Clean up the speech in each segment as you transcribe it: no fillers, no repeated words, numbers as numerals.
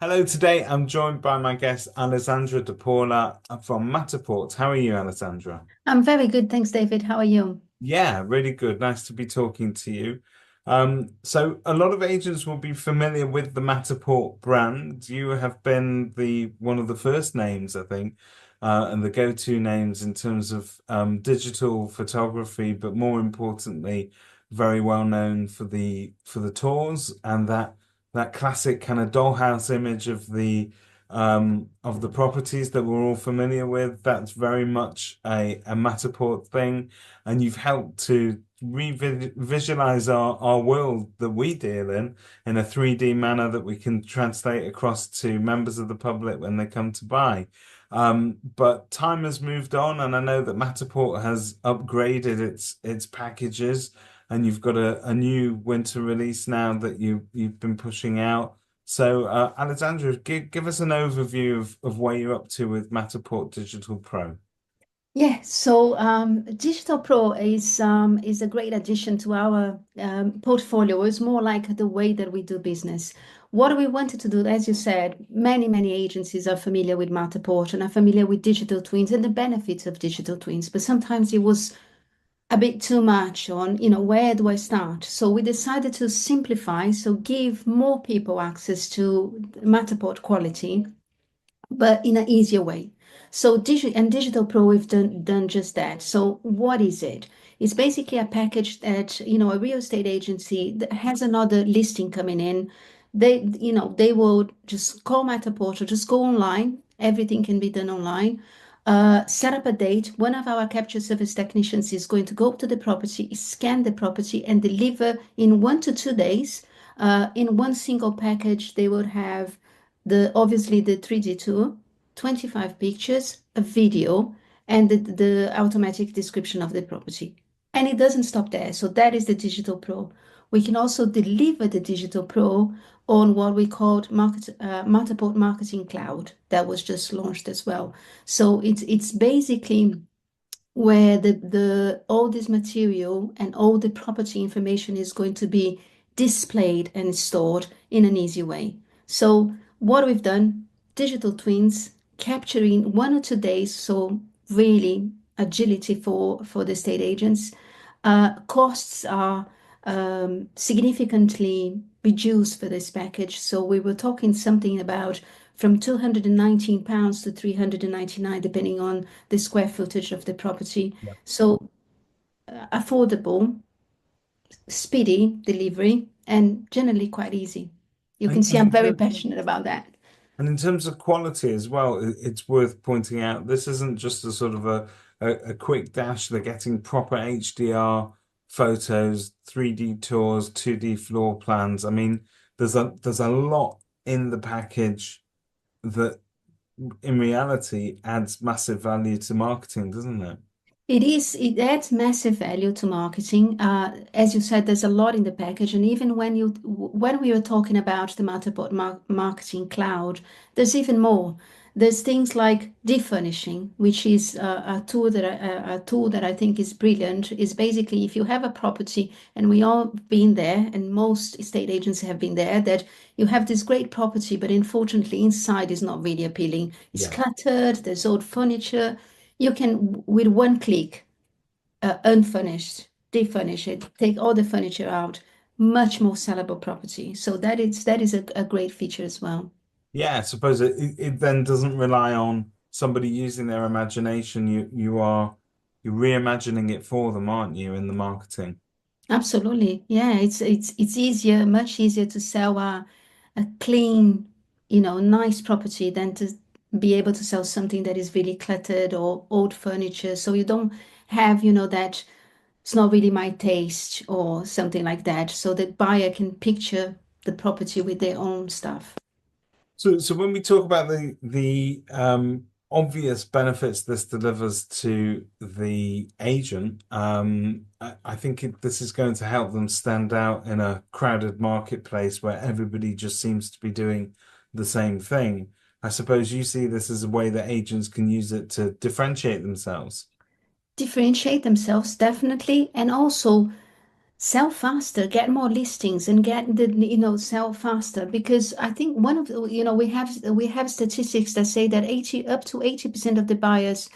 Hello, today I'm joined by my guest Alessandra De Paula from Matterport. How are you, Alessandra? I'm very good, thanks, David. How are you? Yeah, really good. Nice to be talking to you. So a lot of agents will be familiar with the Matterport brand. You have been the one of the first names, I think, and the go-to names in terms of digital photography, but more importantly, very well known for the tours and that classic kind of dollhouse image of the properties that we're all familiar with. That's very much a Matterport thing, and you've helped to visualize our world that we deal in a 3D manner that we can translate across to members of the public when they come to buy. But time has moved on, and I know that Matterport has upgraded its packages, and you've got a new winter release now that you've been pushing out. So, Alexandra, give us an overview of where you're up to with Matterport Digital Pro. Digital Pro is a great addition to our portfolio. It's more like the way that we do business. What we wanted to do, as you said, many agencies are familiar with Matterport and are familiar with digital twins and the benefits of digital twins, but sometimes it was a bit too much on, where do I start? So we decided to simplify, so give more people access to Matterport quality but in an easier way. So Digital Pro, we've done just that. So what is it? It's basically a package that, a real estate agency that has another listing coming in. They will just call Matterport or just go online. Everything can be done online. Set up a date. One of our capture service technicians is going to go to the property, scan the property, and deliver in 1 to 2 days. In one single package, they would have obviously the 3D tour, 25 pictures, a video, and the automatic description of the property. And it doesn't stop there. So that is the Digital Pro. We can also deliver the Digital Pro on what we called Matterport Marketing Cloud that was just launched as well. So it's basically where the all this material and all the property information is going to be displayed and stored in an easy way. So what we've done, digital twins capturing 1 or 2 days, so really agility for the state agents. Costs are significantly reduced for this package. So we were talking something about from £219 to 399, depending on the square footage of the property. Yeah. So affordable, speedy delivery, and generally quite easy. You can And, see and I'm in very ter- passionate about that. and in terms of quality as well, it's worth pointing out this isn't just a sort of a quick dash. They're getting proper HDR photos, 3D tours, 2D floor plans. I mean, there's a lot in the package that in reality adds massive value to marketing, doesn't it? It adds massive value to marketing. As you said, there's a lot in the package, and even when we were talking about the Matterport Marketing Cloud, there's even more. There's things like defurnishing, which is a tool that I think is brilliant. Is basically if you have a property, and we all been there, and most estate agents have been there, that you have this great property, but unfortunately inside is not really appealing. It's Yeah. cluttered. There's old furniture. You can, with one click, unfurnished, defurnish it, take all the furniture out, much more sellable property. So that is a great feature as well. Yeah, I suppose it then doesn't rely on somebody using their imagination. You're reimagining it for them, aren't you, in the marketing? Absolutely. Yeah, it's easier, much easier to sell a clean, nice property than to be able to sell something that is really cluttered or old furniture. So you don't have, that it's not really my taste or something like that. So the buyer can picture the property with their own stuff. So when we talk about the obvious benefits this delivers to the agent, I think this is going to help them stand out in a crowded marketplace where everybody just seems to be doing the same thing. I suppose you see this as a way that agents can use it to differentiate themselves. Differentiate themselves, definitely, and also sell faster, get more listings, and get the sell faster. Because I think one of the we have statistics that say that 80 up to 80% of the buyers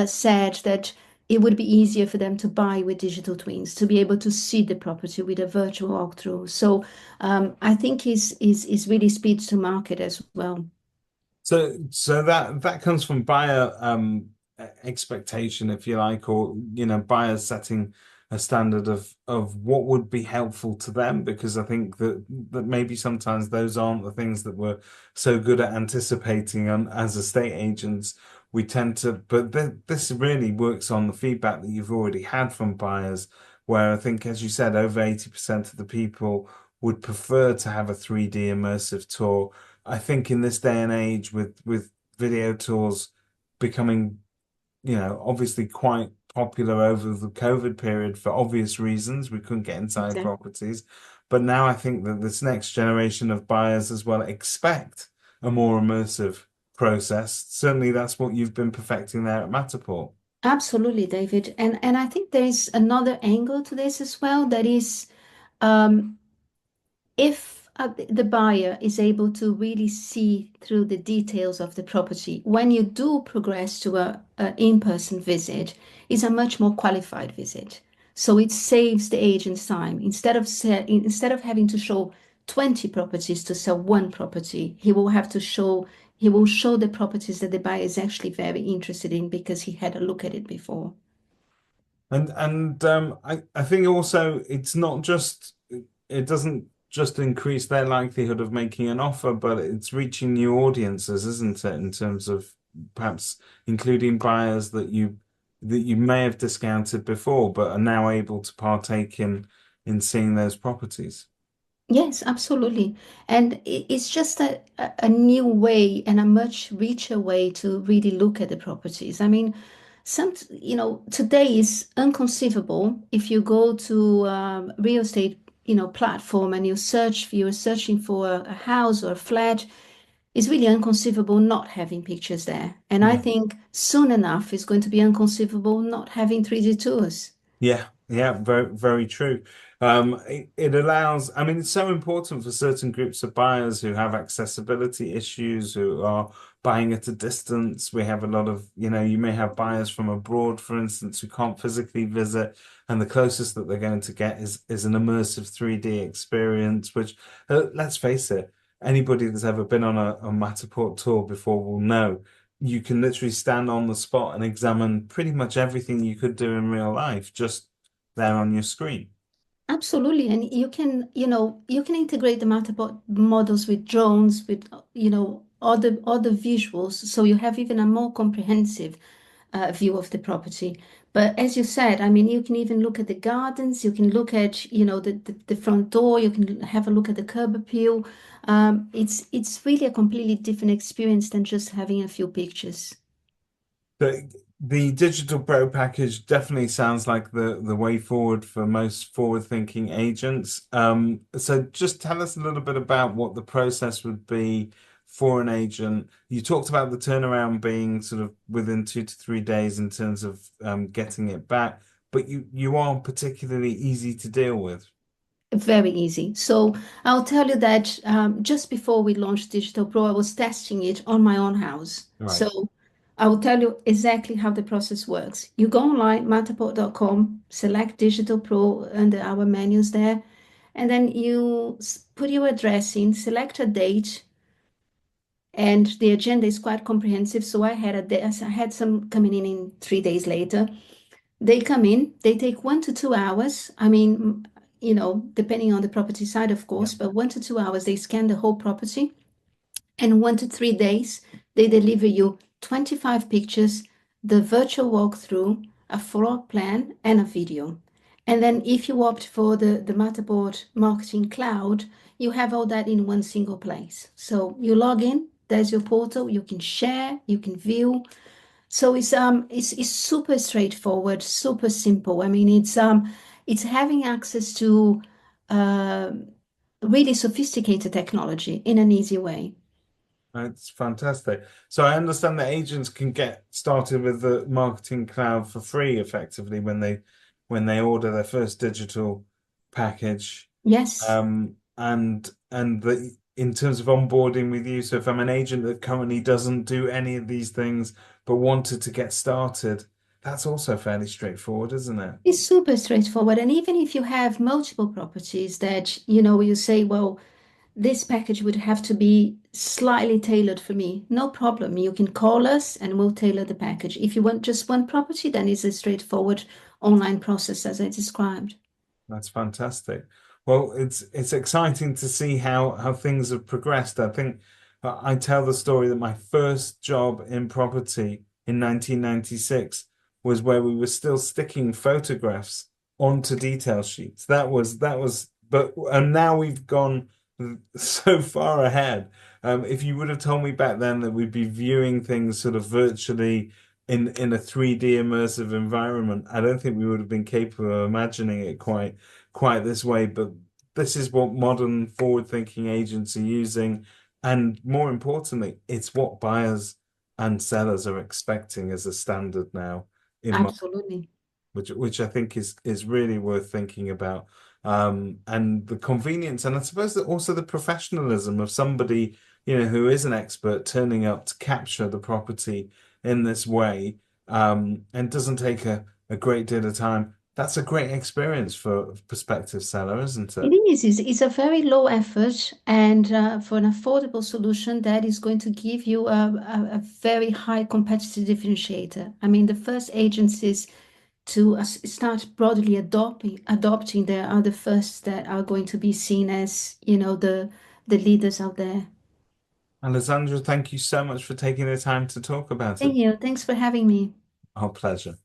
said that it would be easier for them to buy with digital twins, to be able to see the property with a virtual walkthrough. So I think is really speeds to market as well. So that comes from buyer expectation, if you like, or buyers setting a standard of what would be helpful to them, because I think that maybe sometimes those aren't the things that we're so good at anticipating as estate agents. We tend to, but this really works on the feedback that you've already had from buyers, where I think, as you said, over 80% of the people would prefer to have a 3D immersive tour. I think in this day and age, with video tours becoming, obviously quite popular over the COVID period for obvious reasons, we couldn't get inside Exactly. properties. But now I think that this next generation of buyers as well expect a more immersive process. Certainly, that's what you've been perfecting there at Matterport. Absolutely, David. And I think there is another angle to this as well. That is, um, if the buyer is able to really see through the details of the property, when you do progress to a in-person visit, is a much more qualified visit. So it saves the agent's time. Instead of having to show 20 properties to sell one property, he will show the properties that the buyer is actually very interested in because he had a look at it before. And I think also it's not just it doesn't just increase their likelihood of making an offer, but it's reaching new audiences, isn't it? In terms of perhaps including buyers that you may have discounted before, but are now able to partake in seeing those properties. Yes, absolutely. And it's just a new way and a much richer way to really look at the properties. I mean, today is inconceivable if you go to real estate, platform and you're searching for a house or a flat. It's really inconceivable not having pictures there. And I Yeah. think soon enough it's going to be inconceivable not having 3D tours. Yeah, yeah, very, very true. It allows, I mean, it's so important for certain groups of buyers who have accessibility issues, who are buying at a distance. We have a lot of, you may have buyers from abroad, for instance, who can't physically visit, and the closest that they're going to get is an immersive 3D experience, which, let's face it, anybody that's ever been on a Matterport tour before will know you can literally stand on the spot and examine pretty much everything you could do in real life just there on your screen. Absolutely. And you can integrate the Matterport models with drones, with, other visuals. So you have even a more comprehensive view of the property. But as you said, I mean, you can even look at the gardens, you can look at, the front door, you can have a look at the curb appeal. It's really a completely different experience than just having a few pictures. The Digital Pro package definitely sounds like the way forward for most forward-thinking agents. So just tell us a little bit about what the process would be for an agent. You talked about the turnaround being sort of within 2 to 3 days in terms of getting it back, but you are particularly easy to deal with. Very easy. So I'll tell you that just before we launched Digital Pro, I was testing it on my own house. Right. So I will tell you exactly how the process works. You go online, matterport.com, select Digital Pro under our menus there, and then you put your address in, select a date, and the agenda is quite comprehensive. So I had some coming in 3 days later. They come in, they take 1 to 2 hours. I mean, depending on the property side, of Yeah. course, but 1 to 2 hours, they scan the whole property. And 1 to 3 days, they deliver you 25 pictures, the virtual walkthrough, a floor plan, and a video. And then if you opt for the Matterport Marketing Cloud, you have all that in one single place. So you log in, there's your portal, you can share, you can view. So it's super straightforward, super simple. I mean, it's having access to uh, really sophisticated technology in an easy way. That's fantastic. So I understand that agents can get started with the marketing cloud for free effectively when they order their first digital package. Yes. And the in terms of onboarding with you, so if I'm an agent that currently doesn't do any of these things but wanted to get started, that's also fairly straightforward, isn't it? It's super straightforward. And even if you have multiple properties that, you say, well, this package would have to be slightly tailored for me. No problem. You can call us and we'll tailor the package. If you want just one property, then it's a straightforward online process as I described. That's fantastic. Well, it's exciting to see how things have progressed. I think I tell the story that my first job in property in 1996 was where we were still sticking photographs onto detail sheets. But and now we've gone so far ahead. If you would have told me back then that we'd be viewing things sort of virtually in a 3D immersive environment, I don't think we would have been capable of imagining it quite this way. But this is what modern forward-thinking agents are using, and more importantly, it's what buyers and sellers are expecting as a standard now in Absolutely. which I think is really worth thinking about. And the convenience, and I suppose that also the professionalism of somebody, who is an expert turning up to capture the property in this way, and doesn't take a great deal of time. That's a great experience for a prospective seller, isn't It it? is. It's a very low effort and for an affordable solution that is going to give you a very high competitive differentiator. I mean, the first agencies to start broadly adopting there are the first that are going to be seen as, the leaders out there. Alessandra, thank you so much for taking the time to talk about Thank it. you. Thanks for having me. Our pleasure.